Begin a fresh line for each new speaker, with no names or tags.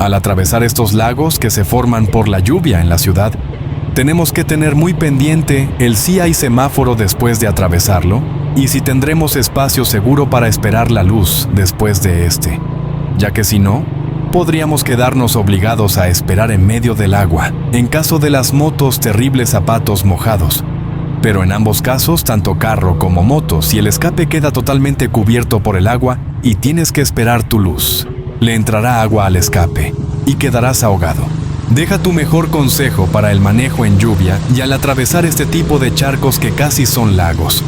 Al atravesar estos lagos que se forman por la lluvia en la ciudad, tenemos que tener muy pendiente el si hay semáforo después de atravesarlo y si tendremos espacio seguro para esperar la luz después de este, ya que si no, podríamos quedarnos obligados a esperar en medio del agua, en caso de las motos terribles zapatos mojados. Pero en ambos casos, tanto carro como moto, si el escape queda totalmente cubierto por el agua y tienes que esperar tu luz, le entrará agua al escape y quedarás ahogado. Deja tu mejor consejo para el manejo en lluvia y al atravesar este tipo de charcos que casi son lagos.